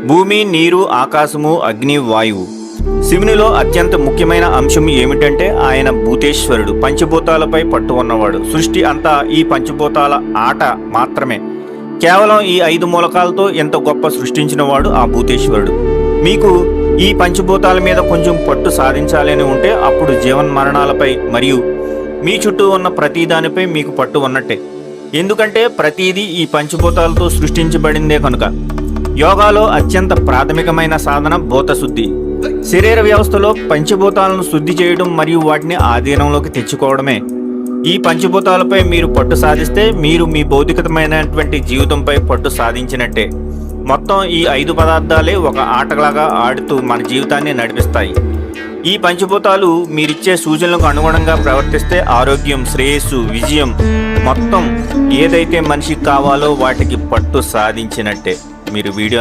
భూమి, నీరు, ఆకాశము, అగ్ని, వాయువు. శివునిలో అత్యంత ముఖ్యమైన అంశం ఏమిటంటే ఆయన భూతేశ్వరుడు, పంచభూతాలపై పట్టు ఉన్నవాడు. సృష్టి అంతా ఈ పంచభూతాల ఆట మాత్రమే. కేవలం ఈ 5 మూలకాలతో ఎంత గొప్ప సృష్టించినవాడు ఆ భూతేశ్వరుడు. మీకు ఈ పంచభూతాల మీద కొంచెం పట్టు సాధించాలని ఉంటే అప్పుడు జీవన్మరణాలపై మరియు మీ చుట్టూ ఉన్న ప్రతి దానిపై మీకు పట్టు ఉన్నట్టే. ఎందుకంటే ప్రతిదీ ఈ పంచభూతాలతో సృష్టించబడిందే కనుక. యోగాలో అత్యంత ప్రాథమికమైన సాధన భూతశుద్ధి. శరీర వ్యవస్థలో పంచభూతాలను శుద్ధి చేయడం మరియు వాటిని ఆధీనంలోకి తెచ్చుకోవడమే. ఈ పంచభూతాలపై మీరు పట్టు సాధిస్తే మీరు మీ భౌతికమైనటువంటి జీవితంపై పట్టు సాధించినట్టే. మొత్తం ఈ 5 పదార్థాలే ఒక ఆటలాగా ఆడుతూ మన జీవితాన్ని నడిపిస్తాయి. ఈ పంచభూతాలు మీరిచ్చే సూచనలకు అనుగుణంగా ప్రవర్తిస్తే ఆరోగ్యం, శ్రేయస్సు, విజయం మొత్తం ఏదైతే మనిషికి కావాలో వాటికి పట్టు సాధించినట్టే. మీరు వీడియో